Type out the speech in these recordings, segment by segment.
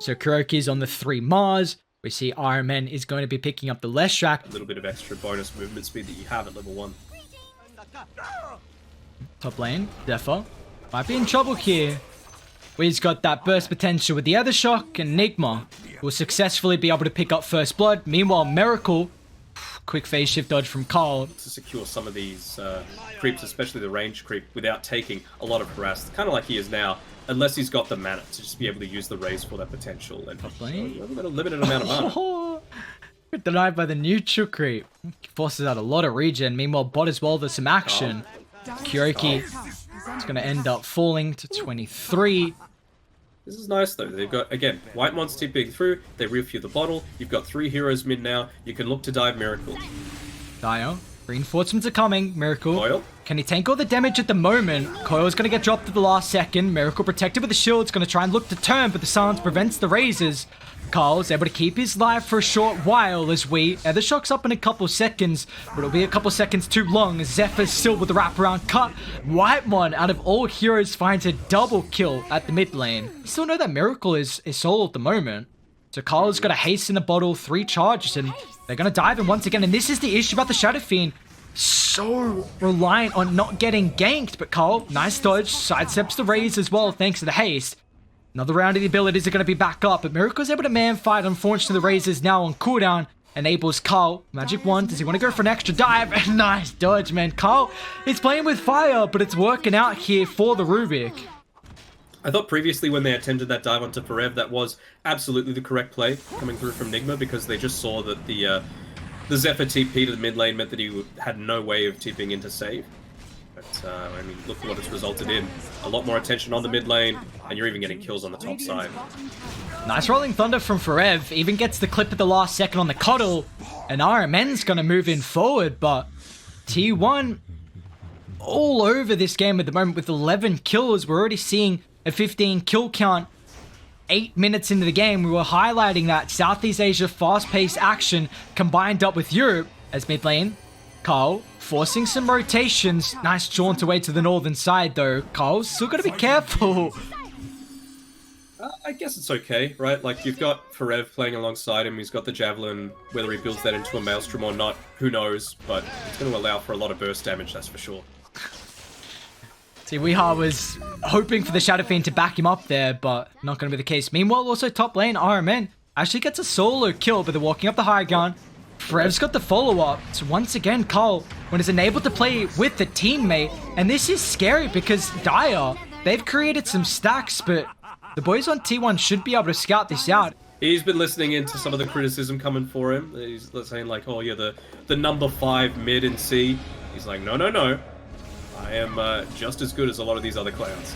So Kuroki's on the 3 Mars. We see RMN is going to be picking up the Leshrac. A little bit of extra bonus movement speed that you have at level 1. Top lane, Zephyr. Might be in trouble here. We've got that burst potential with the Ether Shock, and NIGMA will successfully be able to pick up First Blood. Meanwhile, Miracle, quick phase shift dodge from Carl. To secure some of these creeps, especially the range creep, without taking a lot of harass, kind of like he is now, unless he's got the mana to just be able to use the raise for that potential. And a limited amount of mana. Denied by the neutral creep. Forces out a lot of regen. Meanwhile, bot as well, there's some action. Kuroki is going to end up falling to 23. This is nice though. They've got, again, white monster tipping through, they refuel the bottle, you've got 3 heroes mid now, you can look to dive Miracle. Dio, reinforcements are coming, Miracle. Coil. Can he tank all the damage at the moment? Coil's going to get dropped at the last second. Miracle protected with the shield's going to try and look to turn, but the silence prevents the raises. Carl's able to keep his life for a short while as the shock's up in a couple seconds, but it'll be a couple seconds too long. Zephyr's still with the wraparound cut. Whitemon, out of all heroes, finds a double kill at the mid lane. You still know that Miracle is solo at the moment. So Carl's got to hasten the bottle, 3 charges, and they're going to dive him once again. And this is the issue about the Shadow Fiend. So reliant on not getting ganked, but Carl, nice dodge, sidesteps the raise as well thanks to the haste. Another round of the abilities are going to be back up, but Miracle's able to man fight. Unfortunately, the raise is now on cooldown. Enables Carl. Magic wand. Does he want to go for an extra dive? Nice dodge, man. Carl is playing with fire, but it's working out here for the Rubik. I thought previously when they attempted that dive onto Forev, that was absolutely the correct play coming through from NIGMA, because they just saw that the Zephyr TP to the mid lane meant that he had no way of tipping into save. But, I mean, look at what it's resulted in. A lot more attention on the mid lane, and you're even getting kills on the top side. Nice rolling thunder from Forev. Even gets the clip at the last second on the cuddle. And RMN's going to move in forward, but T1 all over this game at the moment with 11 kills. We're already seeing a 15 kill count 8 minutes into the game. We were highlighting that Southeast Asia fast-paced action combined up with Europe as mid lane. Carl forcing some rotations. Nice jaunt away to the northern side though. Carl's still got to be careful. I guess it's okay, right? Like, you've got Forev playing alongside him. He's got the Javelin. Whether he builds that into a Maelstrom or not, who knows? But it's going to allow for a lot of burst damage, that's for sure. See, Weeha was hoping for the Shadow Fiend to back him up there, but not going to be the case. Meanwhile, also top lane, RMN actually gets a solo kill, but they're walking up the high ground. Forev's got the follow-up. So once again, Carl, when he's enabled to play with the teammate, and this is scary because Dire, they've created some stacks, but the boys on T1 should be able to scout this out. He's been listening into some of the criticism coming for him. He's saying like, oh yeah, the number 5 mid in C. He's like, no. I am just as good as a lot of these other clowns.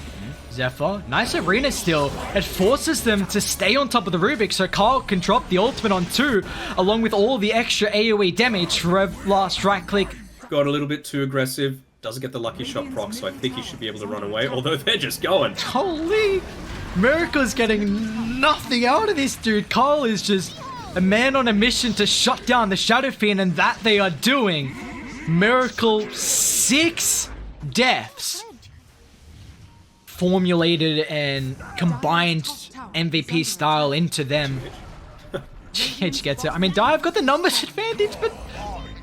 Zephyr, nice arena steal. It forces them to stay on top of the Rubik so Carl can drop the ultimate on 2, along with all the extra AoE damage for last right click. Got a little bit too aggressive. Doesn't get the lucky shot proc, so I think he should be able to run away, although they're just going. Holy! Miracle's getting nothing out of this dude. Carl is just a man on a mission to shut down the Shadow Fiend, and that they are doing. Miracle 6 deaths. Formulated and combined MVP style into them. GH gets it. I mean, Dive got the numbers advantage, but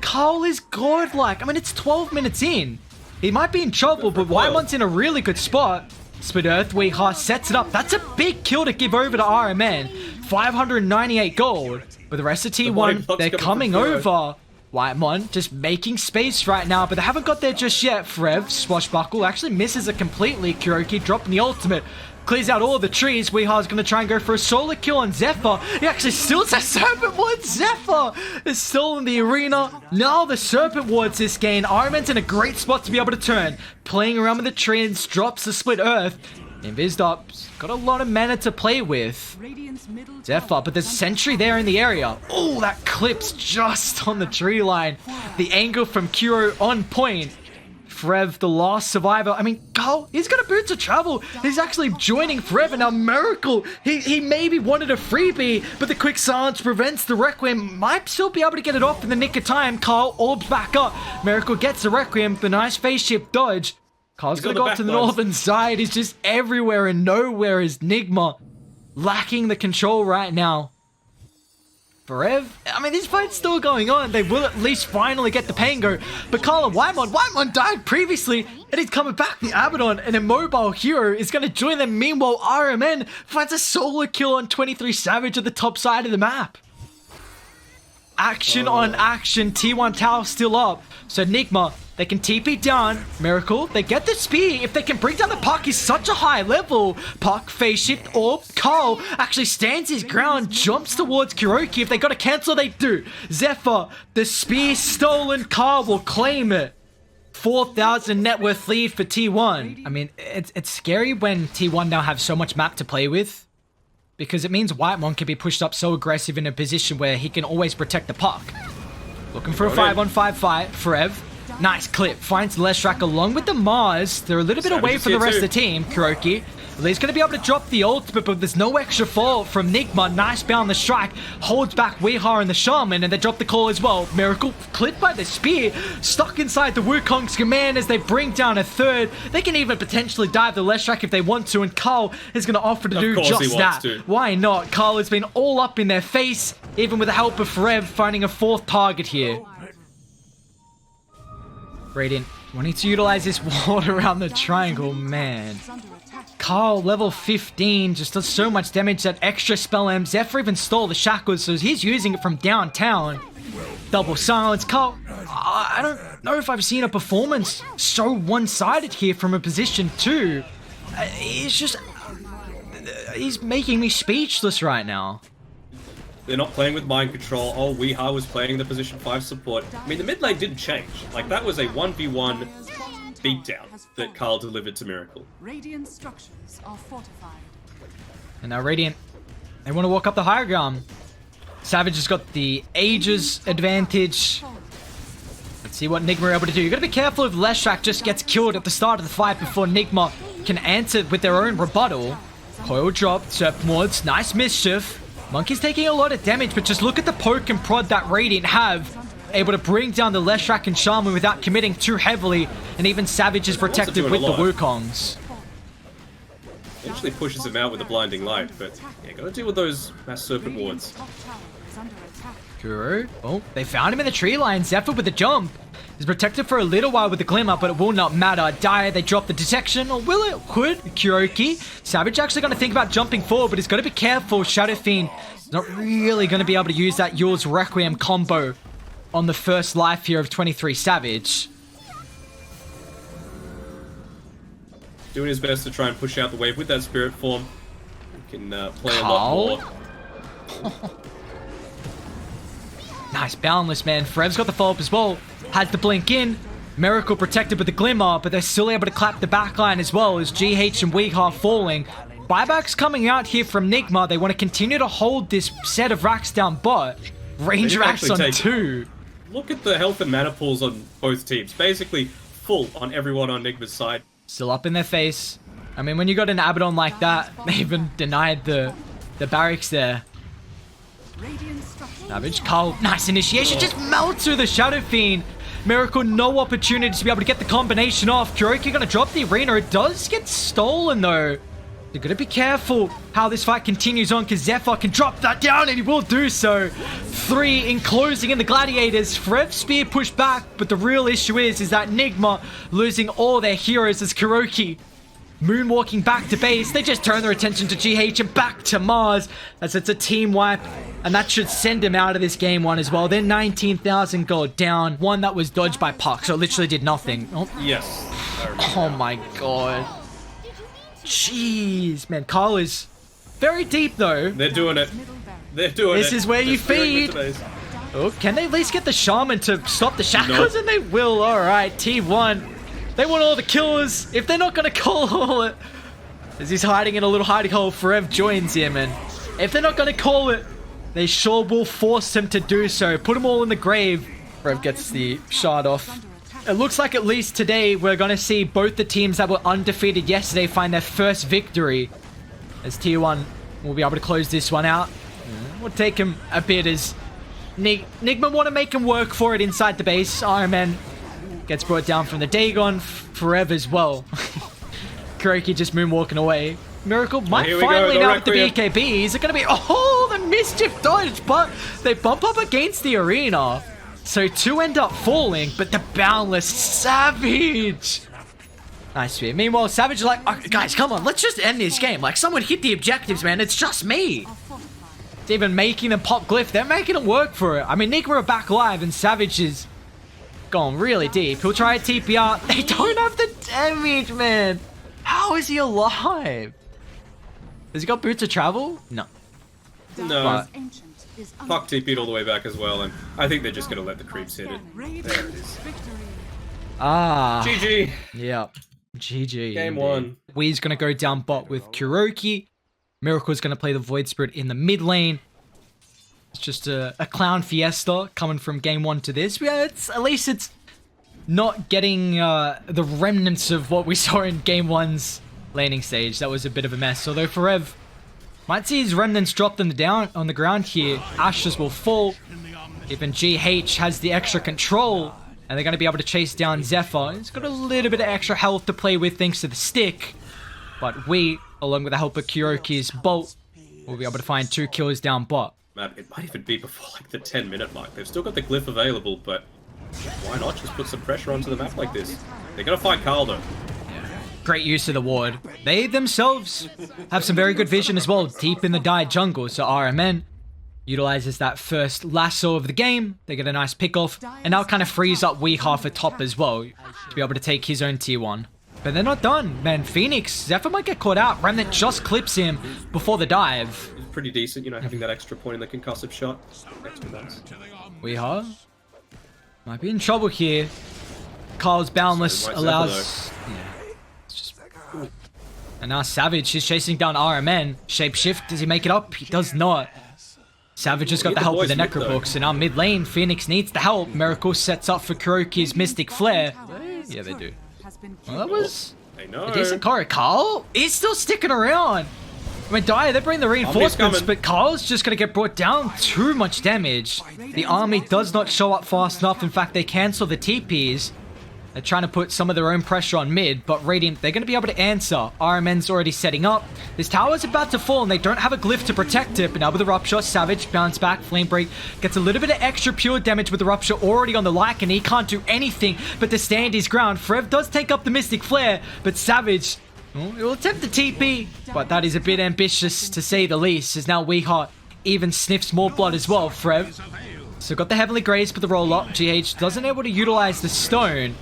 Carl is godlike. I mean, it's 12 minutes in. He might be in trouble, but Whitemon's in a really good spot. Split Earth, Weeha sets it up. That's a big kill to give over to RMN. 598 gold. With the rest of T1, they're coming over. Whitemon just making space right now, but they haven't got there just yet. Forev, Swashbuckle, actually misses it completely. Kuroki dropping the ultimate. Clears out all the trees. Weeha's going to try and go for a solo kill on Zephyr. He actually steals that Serpent Ward. Zephyr is still in the arena. Now the Serpent Ward's this game. Ironman's in a great spot to be able to turn. Playing around with the trees, drops the Split Earth. Invised up. Got a lot of mana to play with. Zephyr, but there's a sentry there in the area. Oh, that clips just on the tree line. The angle from Kuro on point. Frev, the last survivor. I mean, Carl, he's got a boots of travel. He's actually joining Frev, and now Miracle. He maybe wanted a freebie, but the quick silence prevents the Requiem. Might still be able to get it off in the nick of time. Carl orbs back up. Miracle gets the Requiem. The nice face shift dodge. Carl's gonna go up to the northern side. He's just everywhere and nowhere is NIGMA. lacking the control right now. Forev, I mean, this fight's still going on. They will at least finally get the pain go. But Carl and Whitemon died previously, and he's coming back. The Abaddon, an immobile hero, is going to join them. Meanwhile, RMN finds a solo kill on 23 Savage at the top side of the map. Action on action. T1 tower still up. So NIGMA, they can TP down. Miracle, they get the spear. If they can bring down the Puck, he's such a high level. Puck, phase shift, orb. Carl actually stands his ground, jumps towards Kuroki. If they got to cancel, they do. Zephyr, the spear stolen. Carl will claim it. 4,000 net worth lead for T1. I mean, it's scary when T1 now have so much map to play with, because it means Whitemon can be pushed up so aggressive in a position where he can always protect the Puck. Looking for a 5-on-5 fight. Forev. Nice clip. Finds Leshrak along with the Mars. They're a little bit away from the rest of the team. Kuroki. He's going to be able to drop the ultimate, but there's no extra fall from NIGMA. Nice bound the strike. Holds back Weehar and the Shaman, and they drop the call as well. Miracle clipped by the spear. Stuck inside the Wukong's command as they bring down a third. They can even potentially dive the Leshrak if they want to, and Carl is going to offer to do just that. Why not? Carl has been all up in their face, even with the help of Forev finding a fourth target here. Radiant wanting to utilize this ward around the triangle, man. Carl, level 15, just does so much damage. That extra spell M. Zephyr even stole the shackles, so he's using it from downtown. Double silence. Carl, I don't know if I've seen a performance so one-sided here from a position 2. He's making me speechless right now. They're not playing with mind control. Oh, Weehar was playing the position 5 support. I mean, the mid lane didn't change. Like, that was a 1v1 beatdown that Carl delivered to Miracle. Radiant structures are fortified. And now Radiant, they want to walk up the higher ground. Savage has got the Aegis advantage. Let's see what NIGMA are able to do. You gotta be careful if Leshrak just gets killed at the start of the fight before NIGMA can answer with their own rebuttal. Coil drop, Serp Mods, nice mischief. Monkey's taking a lot of damage, but just look at the poke and prod that Radiant have. Able to bring down the Leshrak and Shaman without committing too heavily, and even Savage is protected with the Wukongs. Eventually pushes him out with a blinding light, but yeah, gotta deal with those mass serpent wards. Guru. Oh, they found him in the tree line. Zephyr with the jump. He's protected for a little while with the glimmer, but it will not matter. Dire, they drop the detection, or will it? Could. Kuroki. Savage actually going to think about jumping forward, but he's got to be careful. Shadow Fiend is not really going to be able to use that Yule's Requiem combo on the first life here of 23 Savage. Doing his best to try and push out the wave with that spirit form. He can play a lot more. Nice, boundless, man. Forev's got the follow-up as well. Has the blink in. Miracle protected with the glimmer, but they're still able to clap the backline as well as GH and Weehar falling. Buybacks coming out here from NIGMA. They want to continue to hold this set of racks down bot. Range racks on 2. Look at the health and mana pools on both teams. Basically full on everyone on NIGMA's side. Still up in their face. I mean, when you got an Abaddon like that, they even denied the barracks there. Savage, Carl, nice initiation, just melts through the Shadow Fiend. Miracle, no opportunity to be able to get the combination off. Kuroki gonna drop the arena. It does get stolen though. They're gonna be careful how this fight continues on, because Zephyr can drop that down, and he will do so. 3 enclosing in the Gladiators. Forev spear pushed back, but the real issue is that NIGMA losing all their heroes as Kuroki moonwalking back to base. They just turn their attention to GH and back to Mars, as it's a team wipe, and that should send him out of this game 1 as well. They're 19,000 gold down. One that was dodged by Puck, so it literally did nothing. Oh. Yes. Oh my god. Jeez, man. Carl is very deep though. They're doing it. They're doing it. This is where you feed. Oh, can they at least get the Shaman to stop the shackles? Nope. And they will. Alright, T1. They want all the killers. If they're not going to call it, as he's hiding in a little hiding hole, Forev joins him. And if they're not going to call it, they sure will force him to do so. Put them all in the grave. Forev gets the shard off. It looks like at least today we're going to see both the teams that were undefeated yesterday find their first victory. As T1 will be able to close this one out. We'll take him a bit as NIGMA want to make him work for it inside the base. Iron Man gets brought down from the Dagon. Forever as well. Kuroki just moonwalking away. Miracle might here we go, finally go now with the Requiem. BKB. Is it going to be... Oh, the mischief dodge, but they bump up against the arena. So 2 end up falling, but the Boundless Savage. Nice spear. Meanwhile, Savage is like, oh, guys, come on, let's just end this game. Like, someone hit the objectives, man. It's just me. It's even making them pop Glyph. They're making them work for it. I mean, NIGMA are back live, and Savage is going really deep. He'll try a TPR. They don't have the damage, man. How is he alive? Has he got boots of travel? No. No. Ancient is Puck TP'd all the way back as well, and I think they're just going to let the creeps hit it. There it is. Ah. GG. Yep. GG. Game 1. Wee's going to go down bot with Kuroki. Miracle's going to play the Void Spirit in the mid lane. It's just a clown fiesta coming from game 1 to this. Yeah, at least it's not getting the remnants of what we saw in game 1's laning stage. That was a bit of a mess. Although Forev might see his remnants dropped on the ground here. Ashes will fall. Even GH has the extra control. And they're going to be able to chase down Zephyr. He's got a little bit of extra health to play with thanks to the stick. But we, along with the help of Kuroki's Bolt, will be able to find 2 kills down bot. Man, it might even be before like the 10-minute mark. They've still got the glyph available, but why not just put some pressure onto the map like this? They're going to fight Carl though. Great use of the ward. They themselves have some very good vision as well, deep in the dive jungle. So RMN utilizes that first lasso of the game. They get a nice pick off, and now kind of frees up Weehaw for top as well to be able to take his own tier 1. But they're not done, man. Phoenix, Zephyr might get caught out. Remnant just clips him before the dive. It's pretty decent, you know, having that extra point in the concussive shot. Extra nice. Weehaw might be in trouble here. Carl's Boundless So, allows... And now Savage is chasing down RMN. Shapeshift, does he make it up? He does not. Savage has got the help with the Necrobox, and our mid lane, Phoenix needs the help. Miracle sets up for Kuroki's Mystic Flare. Yeah, they do. Well, that was They know. a decent Kara. Carl is still sticking around. I mean, Dyer, they bring the reinforcements, but Carl's just going to get brought down. Too much damage. The army does not show up fast enough. In fact, they cancel the TPs. They're trying to put some of their own pressure on mid, but Radiant, they're going to be able to answer. RMN's already setting up. This tower's about to fall, and they don't have a glyph to protect it. But now with the Rupture, Savage, bounce back, Flame Break, gets a little bit of extra pure damage with the Rupture already on the Lycan, and he can't do anything but to stand his ground. Frev does take up the Mystic Flare, but Savage, well, he will attempt the TP, but that is a bit ambitious to say the least, as now Weehaw even sniffs more blood as well. Frev, so got the Heavenly Grace for the roll-up. GH doesn't able to utilize the Stone.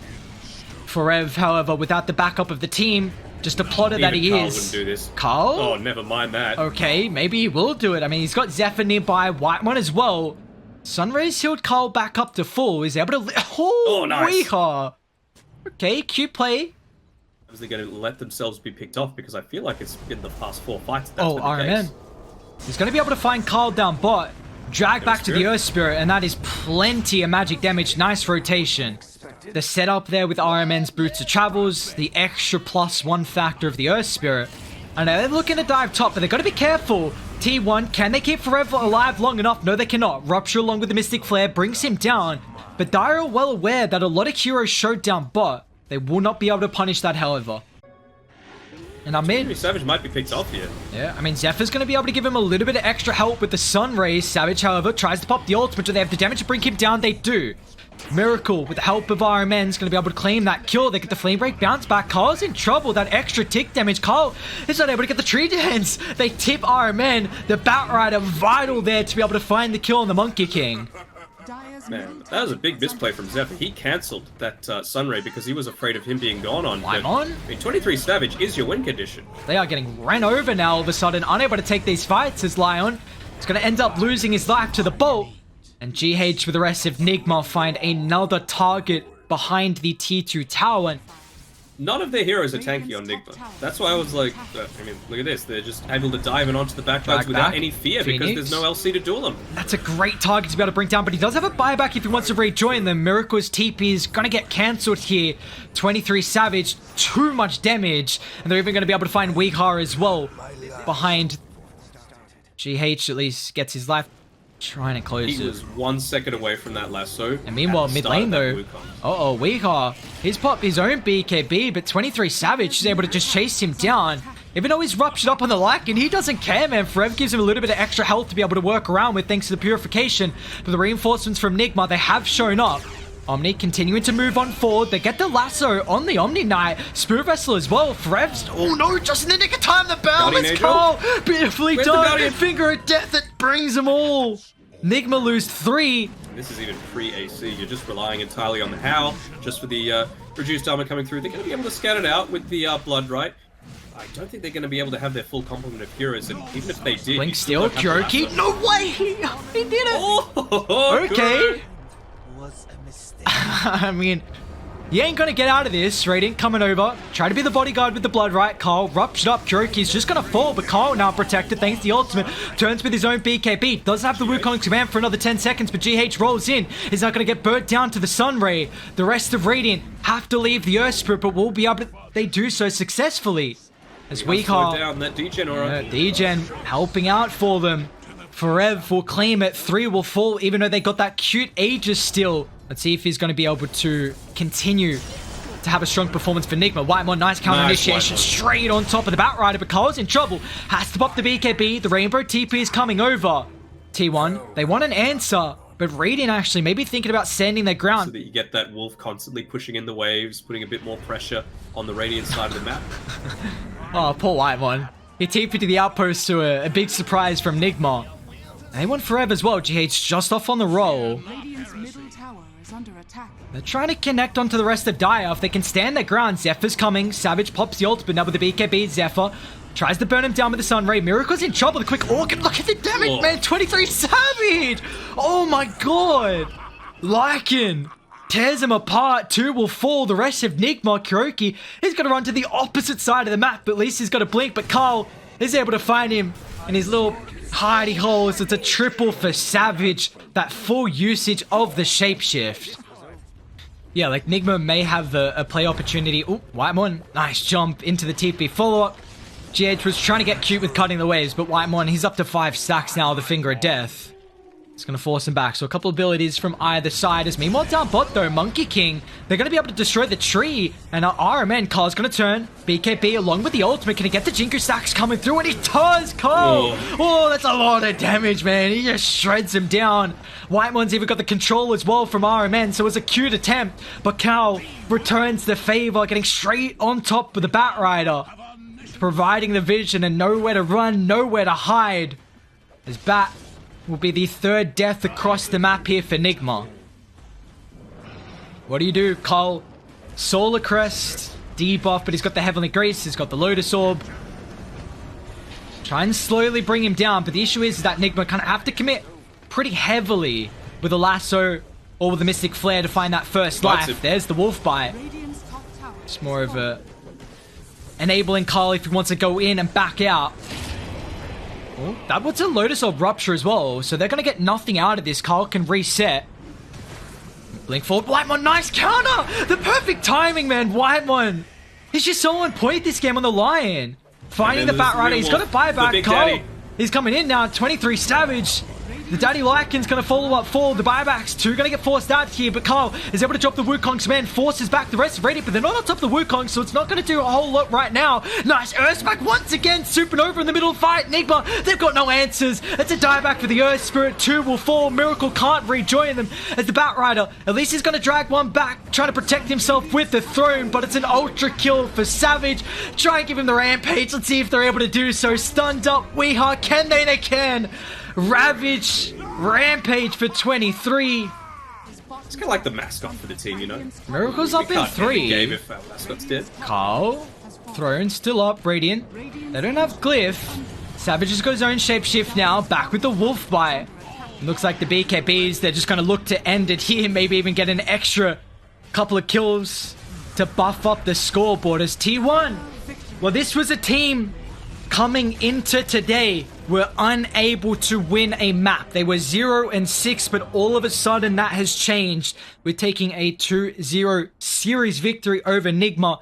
Forev, however, without the backup of the team, just a plotter that he Carl is. wouldn't do this. Carl? Oh, never mind that. Okay, maybe he will do it. I mean, he's got Zephyr nearby, White One as well. Sunray's healed Carl back up to full. He's able to... Oh, nice. Weehaw. Okay, cute play. They're going to let themselves be picked off because I feel like it's been the past 4 fights. That's been the RMN. case. He's going to be able to find Carl down bot. Drag back to the Earth Spirit, and that is plenty of magic damage. Nice rotation. The setup there with RMN's Boots of Travels, the extra +1 factor of the Earth Spirit. And they're looking to dive top, but they've got to be careful. T1, can they keep Forever alive long enough? No, they cannot. Rupture along with the Mystic Flare brings him down. But Dire are well aware that a lot of heroes showed down bot. They will not be able to punish that, however. And I'm in. Savage might be picked off here. Yeah, I mean, Zephyr's going to be able to give him a little bit of extra help with the Sun Rays. Savage, however, tries to pop the ultimate. Do they have the damage to bring him down? They do. Miracle, with the help of RMN, is going to be able to claim that kill. They get the Flame Break, bounce back. Carl's in trouble. That extra tick damage. Carl is not able to get the tree dance. They tip RMN. The Batrider vital there to be able to find the kill on the Monkey King. Man, that was a big misplay from Zephyr. He cancelled that Sunray because he was afraid of him being gone on. I'm on? I mean, 23 Savage is your win condition. They are getting ran over now all of a sudden, unable to take these fights as Lion is going to end up losing his life to the Bolt. And GH with the rest of NIGMA find another target behind the T2 tower. None of their heroes are tanky on NIGMA. That's why I was like, I mean, look at this. They're just able to dive in onto the backlogs without any fear because there's no LC to duel them. That's a great target to be able to bring down, but he does have a buyback if he wants to rejoin them. Miracle's TP is going to get cancelled here. 23 Savage, too much damage. And they're even going to be able to find Weehaw as well behind. GH at least gets his life. Trying to close He it. was 1 second away from that lasso. And meanwhile, mid lane though. Weehaw. He's popped his own BKB, but 23 Savage is able to just chase him down. Even though he's ruptured up on the Lycan, he doesn't care, man. Forev gives him a little bit of extra health to be able to work around with thanks to the purification. But the reinforcements from NIGMA, they have shown up. Omni continuing to move on forward. They get the lasso on the Omni Knight. Spirit Vessel as well. Forev's... Oh no, just in the nick of time. The bell is Carl. Beautifully done. Finger of death that brings them all. NIGMA lose 3. This is even pre-AC. You're just relying entirely on the Howl, just for the reduced armor coming through. They're going to be able to scout it out with the Blood, right? I don't think they're going to be able to have their full complement of heroes, and even if they did... Blink still, Kyoki. No way! He did it! Oh, okay. Good. I mean, you ain't gonna get out of this. Radiant coming over. Try to be the bodyguard with the blood, right? Carl ruptured up. Kyoki's just gonna fall, but Carl now protected thanks to the ultimate. Turns with his own BKB. Doesn't have the Wukong command for another 10 seconds, but GH rolls in. He's not gonna get burnt down to the Sun Ray. The rest of Radiant have to leave the Earth Spirit, but will be able to... They do so successfully. As we call down that Degen aura. Degen helping out for them. Forev will claim it. 3 will fall, even though they got that cute Aegis still. Let's see if he's going to be able to continue to have a strong performance for NIGMA. Whitemon, nice counter initiation straight on top of the Batrider, but Carl's in trouble. Has to pop the BKB. The Rainbow TP is coming over. T1, they want an answer, but Radiant actually maybe thinking about standing their ground. So that you get that Wolf constantly pushing in the waves, putting a bit more pressure on the Radiant side of the map. Oh, poor Whitemon. He TP'd to the outpost to a big surprise from NIGMA. They won Forever as well. GH just off on the roll. Radiant's middle tower is under attack. They're trying to connect onto the rest of Dire. If they can stand their ground, Zephyr's coming. Savage pops the ult, but now with the BKB, Zephyr tries to burn him down with the Sun Ray. Miracle's in trouble. The quick organ. Look at the damage, man. 23 Savage. Oh my god. Lycan tears him apart. 2 will fall. The rest of NIGMA, Kyoki, he's going to run to the opposite side of the map. But at least he's got a blink. But Carl is able to find him in his little hidey holes. It's a triple for Savage. That full usage of the shapeshift. Yeah, like NIGMA may have a play opportunity. Oh, Whitemon, nice jump into the TP follow-up. GH was trying to get cute with cutting the waves, but Whitemon, he's up to 5 stacks now, the Finger of Death. It's going to force him back. So a couple abilities from either side. As meanwhile down bot though, Monkey King, they're going to be able to destroy the tree. And our RMN, Carl's going to turn. BKB along with the ultimate. Can he get the Jinker stacks coming through? And he does, Carl! Oh, that's a lot of damage, man. He just shreds him down. Whitemon's even got the control as well from RMN, so it's a cute attempt. But Carl returns the favor, getting straight on top of the Batrider. Providing the vision and nowhere to run, nowhere to hide. As Bat will be the 3rd death across the map here for NIGMA. What do you do, Carl? Solar Crest, debuff, but he's got the Heavenly Grace, he's got the Lotus Orb. Try and slowly bring him down, but the issue is that NIGMA kind of have to commit pretty heavily with the Lasso or with the Mystic Flare to find that first life. There's the Wolf Bite. It's more of a enabling Carl if he wants to go in and back out. Oh, that was a Lotus Orb Rupture as well, so they're going to get nothing out of this. Carl can reset. Blink forward. Whitemon, nice counter! The perfect timing, man. Whitemon. He's just so on point this game on the Lion. Finding the Batrider. He's got a buyback. Carl, he's coming in now. 23 Savage. The Daddy Lycan's going to follow up for the buybacks. 2 going to get forced out here, but Carl is able to drop the Wukong's command, forces back the rest of Radiant, but they're not on top of the Wukong, so it's not going to do a whole lot right now. Nice Earthsmack once again, Supernova in the middle of the fight. NIGMA, they've got no answers. It's a dieback for the Earth Spirit. 2 will fall. Miracle can't rejoin them as the Batrider. At least he's going to drag one back, trying to protect himself with the throne, but it's an ultra kill for Savage. Try and give him the rampage. Let's see if they're able to do so. Stunned up, Weeha. Can they? They can. Ravage, Rampage for 23. It's kind of like the mascot for the team, you know? Miracle's up in 3. Game if our mascot's dead. Carl, throne still up, Radiant. They don't have Glyph. Savage has got his own shapeshift now, back with the Wolf Bite. Looks like the BKBs, they're just going to look to end it here, maybe even get an extra couple of kills to buff up the scoreboard as T1. Well, this was a team coming into today were unable to win a map. They were 0-6, but all of a sudden that has changed. We're taking a 2-0 series victory over NIGMA.